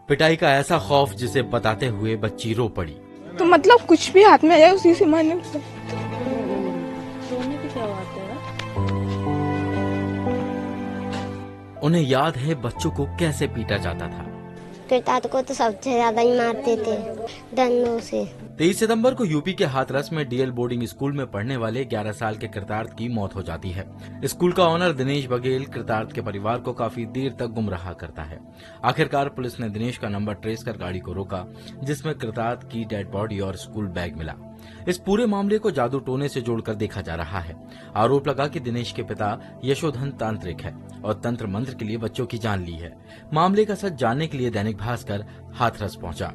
पिटाई का ऐसा खौफ जिसे बताते हुए बच्ची रो पड़ी। तो मतलब कुछ भी हाथ में आ जाए उसी से मारने लगता। रोने की क्या बात है? उन्हें याद है बच्चों को कैसे पीटा जाता था। पिता को तो सबसे ज्यादा ही मारते थे डंडों से। 23 सितंबर को यूपी के हाथरस में डीएल बोर्डिंग स्कूल में पढ़ने वाले 11 साल के कृतार्थ की मौत हो जाती है। स्कूल का ऑनर दिनेश बघेल कृतार्थ के परिवार को काफी देर तक गुमराह करता है। आखिरकार पुलिस ने दिनेश का नंबर ट्रेस कर गाड़ी को रोका, जिसमें कृतार्थ की डेड बॉडी और स्कूल बैग मिला। इस पूरे मामले को जादू टोने से जोड़कर देखा जा रहा है। आरोप लगा कि दिनेश के पिता यशोधन तांत्रिक है और तंत्र मंत्र के लिए बच्चों की जान ली है। मामले का सच जानने के लिए दैनिक भास्कर हाथरस पहुंचा।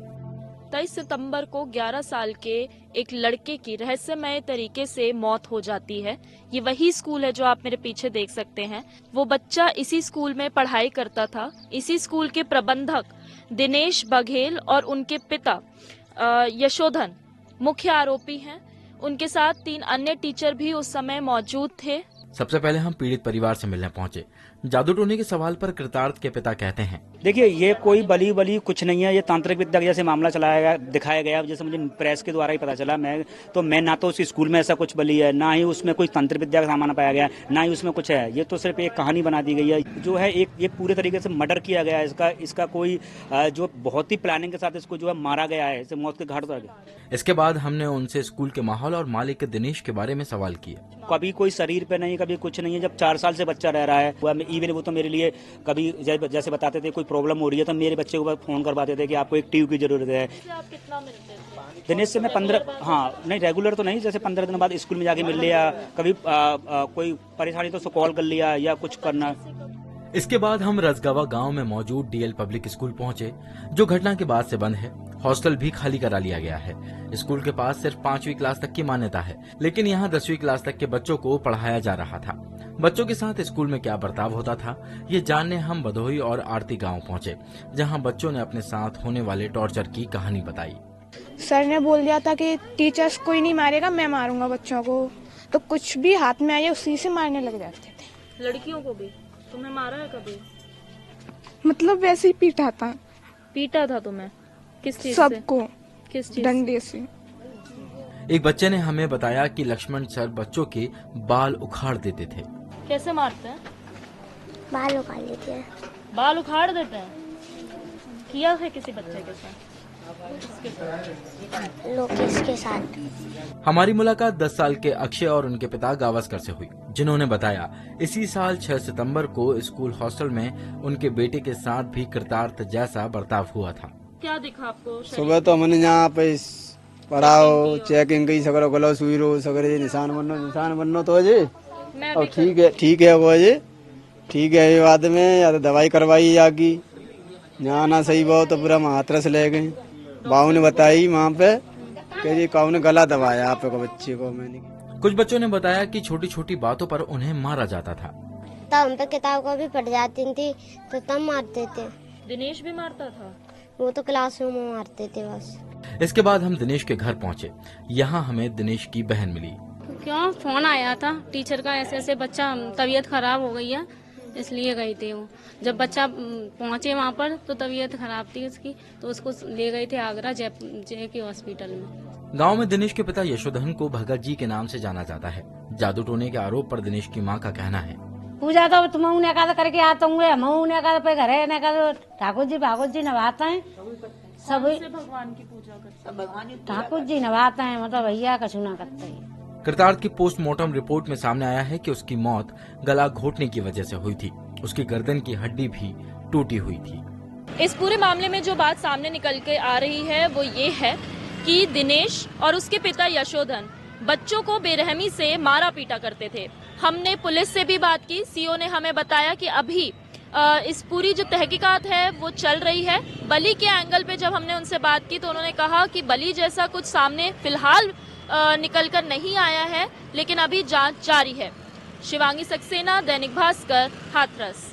23 सितंबर को 11 साल के एक लड़के की रहस्यमय तरीके से मौत हो जाती है। ये वही स्कूल है जो आप मेरे पीछे देख सकते हैं। वो बच्चा इसी स्कूल में पढ़ाई करता था। इसी स्कूल के प्रबंधक दिनेश बघेल और उनके पिता यशोधन मुख्य आरोपी हैं। उनके साथ 3 अन्य टीचर भी उस समय मौजूद थे। सबसे पहले हम पीड़ित परिवार से मिलने पहुंचे। जादू टोने के सवाल पर कृतार्थ के पिता कहते हैं, देखिए ये कोई बली कुछ नहीं है, ये तांत्रिक विद्या का जैसे मामला चलाया गया दिखाया गया, जैसे मुझे प्रेस के द्वारा ही पता चला। मैं ना तो उस स्कूल में ऐसा कुछ बली है, ना ही उसमें कोई तंत्र विद्या का सामान पाया गया, ना ही उसमें कुछ है। ये तो सिर्फ एक कहानी बना दी गई है, जो है एक पूरे तरीके से मर्डर किया गया है। इसका कोई जो बहुत ही प्लानिंग के साथ इसको जो है मारा गया है, इसे मौत के घाट उतारा गया। इसके बाद हमने उनसे स्कूल के माहौल और मालिक दिनेश के बारे में सवाल किए। कभी कोई शरीर पे नहीं, कभी कुछ नहीं है। जब 4 साल से बच्चा रह रहा है, इवन वो तो मेरे लिए कभी जैसे बताते थे कोई प्रॉब्लम हो रही है तो मेरे बच्चे को फोन करवाते थे कि आपको एक ट्यूब की जरूरत है। आप कितना मिलते थे? दिनेश से मैं 15 नहीं रेगुलर तो नहीं, जैसे 15 दिन बाद स्कूल में जाके मिल लिया, कभी कोई परेशानी तो उसको कॉल कर लिया या कुछ करना। इसके बाद हम रसगवा गांव में मौजूद डीएल पब्लिक स्कूल पहुंचे, जो घटना के बाद से बंद है। हॉस्टल भी खाली करा लिया गया है। स्कूल के पास सिर्फ 5वीं क्लास तक की मान्यता है, लेकिन यहाँ 10वीं क्लास तक के बच्चों को पढ़ाया जा रहा था। बच्चों के साथ स्कूल में क्या बर्ताव होता था, ये जानने हम भदोही और आरती गांव पहुंचे, जहां बच्चों ने अपने साथ होने वाले टॉर्चर की कहानी बताई। सर ने बोल दिया था कि टीचर्स कोई नहीं मारेगा, मैं मारूंगा बच्चों को। तो कुछ भी हाथ में आए उसी से मारने लग जाते थे। लड़कियों को भी तुम्हें मारा है कभी? मतलब वैसे ही पीटा था। पीटा था तुम्हें? किस चीज से? सबको। किस चीज? डंडे से। एक बच्चे ने हमें बताया कि लक्ष्मण सर बच्चों के बाल उखाड़ देते थे। कैसे मारते हैं? बाल उखाड़ लेते हैं। बाल उखाड़ देते हैं? किया है किसी बच्चे के साथ? लोकेश के साथ। हमारी मुलाकात 10 साल के अक्षय और उनके पिता गावस्कर से हुई, जिन्होंने बताया इसी साल 6 सितंबर को स्कूल हॉस्टल में उनके बेटे के साथ भी कृतार्थ जैसा बर्ताव हुआ था। क्या दिखा आपको? सुबह तो हमने यहाँ पे पढ़ाओ चेकिंग की सगरो गलो सुईरो सगरे निशान बननो तो जी और ठीक है वो जी ठीक है। ये बाद में या तो दवाई करवाई जागी, यहाँ ना सही बहुत तो पूरा हाथरस ले गए। बाबू ने बताई वहाँ पे कि जी कौन ने गला दबाया आप बच्चे को। मैंने कुछ बच्चों ने बताया कि छोटी छोटी बातों पर उन्हें मारा जाता था। तब हम पे किताब को भी पढ़ जाती थी तो तब मारते थे। दिनेश भी मारता था? वो तो क्लासरूम में मारते थे बस। इसके बाद हम दिनेश के घर पहुँचे। यहाँ हमें दिनेश की बहन मिली। क्यों फोन आया था टीचर का, ऐसे बच्चा तबीयत खराब हो गई है इसलिए गई थी वो। जब बच्चा पहुंचे वहाँ पर तो तबीयत खराब थी उसकी, तो उसको ले गए थे आगरा जे के हॉस्पिटल में। गांव में दिनेश के पिता यशोधन को भगत जी के नाम से जाना जाता है। जादू टोने के आरोप पर दिनेश की मां का कहना है, पूजा तो तुम ने कहा करके आता हूँ, मऊ ने कहा पे घर है, ठाकुर जी नभाते हैं सब। भगवान की पूजा करते? ठाकुर जी नभाते हैं, मतलब भैया का सुना करते हैं। कृतार्थ की पोस्टमार्टम रिपोर्ट में सामने आया है कि उसकी मौत गला घोटने की वजह से हुई थी। उसकी गर्दन की हड्डी भी टूटी हुई थी। इस पूरे मामले में जो बात सामने निकल के आ रही है वो ये है कि दिनेश और उसके पिता यशोधन बच्चों को बेरहमी से मारा पीटा करते थे। हमने पुलिस से भी बात की। सीओ ने हमें बताया कि अभी इस पूरी जो तहकीकात है वो चल रही है। बलि के एंगल पे जब हमने उनसे बात की तो उन्होंने कहा कि बलि जैसा कुछ सामने फिलहाल निकल कर नहीं आया है, लेकिन अभी जांच जारी है। शिवांगी सक्सेना, दैनिक भास्कर, हाथरस।